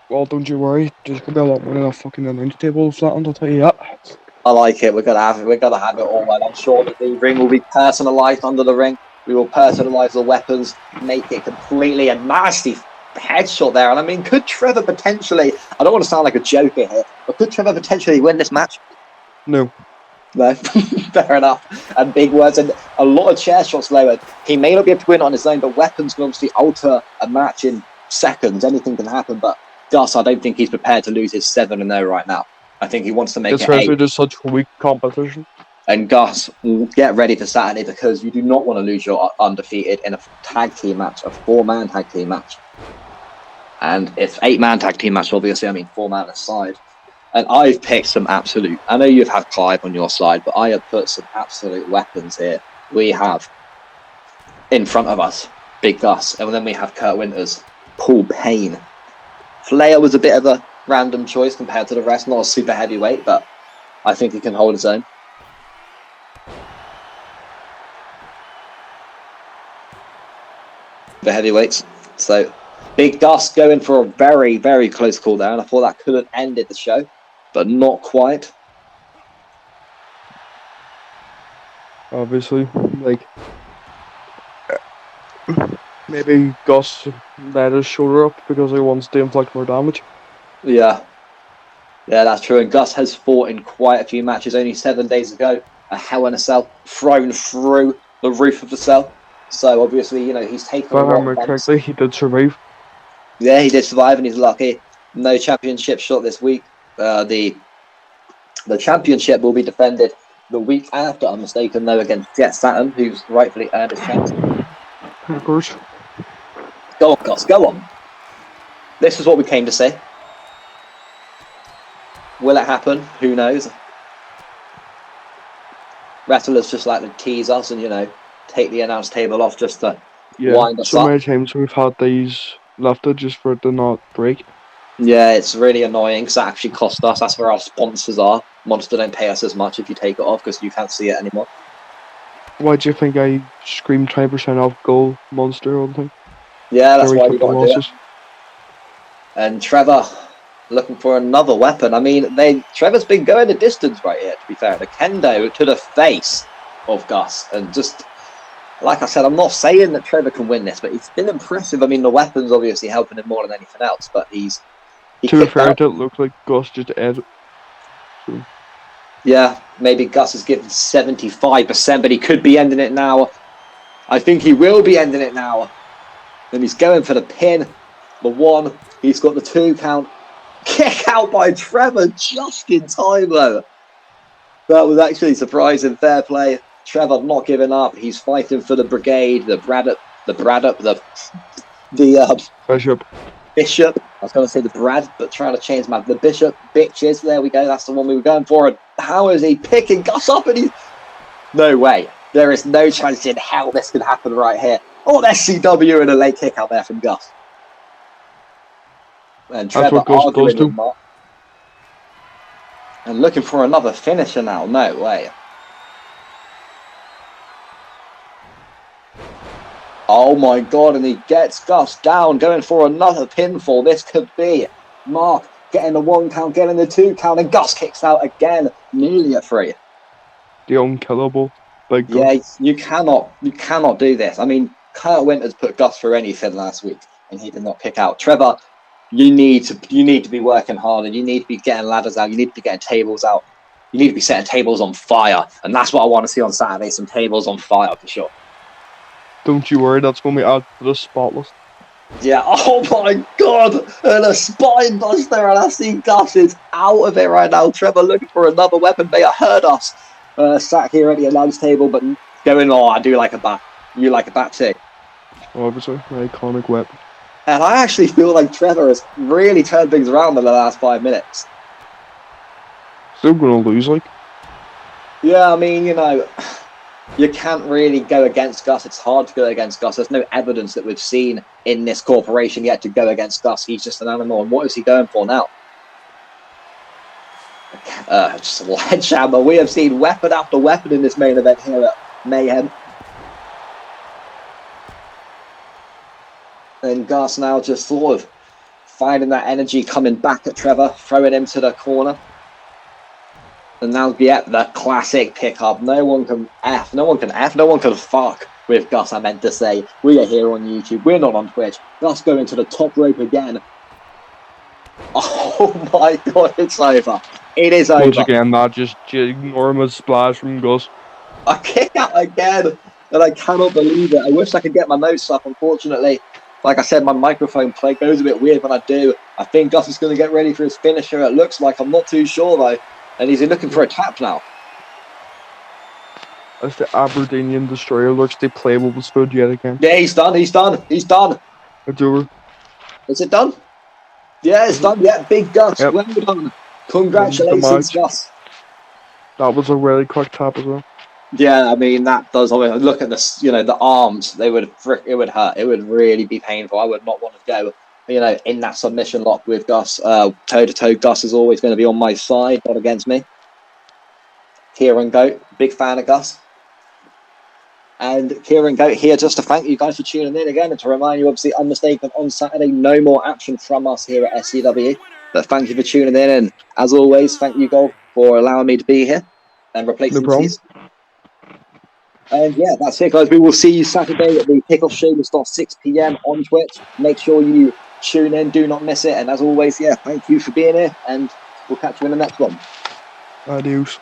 B: Well, don't you worry. There's gonna be a lot more than a fucking announce table flattened, I'll tell you that.
C: I like it. We're gonna have it. We're gonna have it all. And I'm sure that the ring will be personalised under the ring. We will personalise the weapons, make it completely a nasty headshot there. And I mean, could Trevor potentially? I don't want to sound like a joker here, but could Trevor potentially win this match?
B: No.
C: No, fair enough. And big words and a lot of chair shots lowered. He may not be able to win on his own, but weapons can obviously alter a match in seconds. Anything can happen, but Gus, I don't think he's prepared to lose his 7-0 right now. I think he wants to make it 8.
B: Especially just such weak competition.
C: And Gus, get ready for Saturday because you do not want to lose your undefeated in a tag team match, a 4-man tag team match. And it's 8-man tag team match, obviously. I mean, 4-man aside. And I've picked some absolute... I know you've had Clive on your side, but I have put some absolute weapons here. We have, in front of us, Big Gus. And then we have Kurt Winters, Paul Payne. Flair was a bit of a random choice compared to the rest. Not a super heavyweight, but I think he can hold his own. The heavyweights. So, Big Gus going for a very, very close call there. And I thought that could have ended the show. But not quite.
B: Obviously, like maybe Gus let his shoulder up because he wants to inflict more damage.
C: Yeah, that's true. And Gus has fought in quite a few matches. Only 7 days ago, a Hell in a Cell thrown through the roof of the cell. So obviously, you know, he's taken.
B: If I remember correctly, he did survive.
C: Yeah, he did survive, and he's lucky. No championship shot this week. The championship will be defended the week after, Unmistaken, though, against Jet Saturn, who's rightfully earned his chance.
B: Of course.
C: Go on, Gus, go on. This is what we came to see. Will it happen? Who knows? Wrestlers just like to tease us and, you know, take the announce table off just to wind us up.
B: So many times we've had these lifted just for it to not break.
C: Yeah, it's really annoying because that actually cost us. That's where our sponsors are. Monster don't pay us as much if you take it off because you can't see it anymore.
B: Why do you think I scream 20% off goal Monster all the time?
C: Yeah, that's why you got to do it. And Trevor looking for another weapon. I mean, Trevor's been going the distance right here, to be fair. The kendo to the face of Gus. And just, like I said, I'm not saying that Trevor can win this, but it's been impressive. I mean, the weapon's obviously helping him more than anything else, but
B: to be fair, it didn't look like Gus just edited. So.
C: Yeah, maybe Gus has given 75%, but he could be ending it now. I think he will be ending it now. And he's going for the pin. The 1. He's got the 2 count. Kick out by Trevor just in time, though. That was actually surprising. Fair play. Trevor not giving up. He's fighting for the brigade, the
B: Bishop.
C: Bishop. I was going to say the Brad, but trying to change the Bishop. Bitches. There we go. That's the one we were going for. And how is he picking Gus up? And he's... No way. There is no chance in hell this could happen right here. Oh, SCW and a late kick out there from Gus. And Trevor arguing with Mark. And looking for another finisher now. No way. Oh my god, and he gets Gus down, going for another pinfall. This could be Mark getting the 1 count, getting the 2 count, and Gus kicks out again, nearly a 3.
B: The unkillable. Big Gus.
C: Yeah, you cannot do this. I mean, Kurt Winters put Gus through anything last week, and he did not kick out. Trevor, you need to be working hard, and you need to be getting ladders out. You need to be getting tables out. You need to be setting tables on fire, and that's what I want to see on Saturday. Some tables on fire for sure.
B: Don't you worry, that's when we add to the spotless.
C: Yeah, oh my god, and a spine buster, and I see Gus is out of it right now. Trevor looking for another weapon. They heard us. Sat here at the announce table, but going, oh, I do like a bat. You like a bat too.
B: Obviously, an iconic weapon.
C: And I actually feel like Trevor has really turned things around in the last 5 minutes.
B: Still gonna lose, like.
C: Yeah, I mean, you know, you can't really go against Gus. It's hard to go against Gus. There's no evidence that we've seen in this corporation yet to go against Gus. He's just an animal. And what is he going for now? Just a sledgehammer. We have seen weapon after weapon in this main event here at Mayhem. And Gus now just sort of finding that energy coming back at Trevor, throwing him to the corner. And now, yeah, the classic pickup. No one can fuck with Gus, I meant to say. We are here on YouTube. We're not on Twitch. Gus going to the top rope again. Oh my god, it's over. It is over.
B: Once again, that just enormous splash from Gus.
C: A kick out again. And I cannot believe it. I wish I could get my notes up, unfortunately. Like I said, my microphone play goes a bit weird when I do. I think Gus is going to get ready for his finisher. It looks like. I'm not too sure, though. And he's looking for a tap now.
B: As the Aberdeen Destroyer looks to play with his foot yet again.
C: Yeah, he's done. He's done. He's done.
B: It's over.
C: Is it done? Yeah, it's done. Yeah, big Gus.
B: Yep.
C: Well done. Congratulations, Gus.
B: That was a really quick tap as well.
C: Yeah, I mean, that does always look at this, you know, the arms, it would hurt. It would really be painful. I would not want to go, you know, in that submission lock with Gus. Toe to toe, Gus is always going to be on my side, not against me. Kieran Goat, big fan of Gus. And Kieran Goat here just to thank you guys for tuning in again and to remind you, obviously, Unmistaken on Saturday. No more action from us here at SCW. But thank you for tuning in. And as always, thank you, Gold, for allowing me to be here and replacing these. And yeah, that's it, guys. We will see you Saturday at the kickoff show. Will start 6 p.m. on Twitch. Make sure you tune in. Do not miss it. And as always, yeah, thank you for being here. And we'll catch you in the next one.
B: Adios.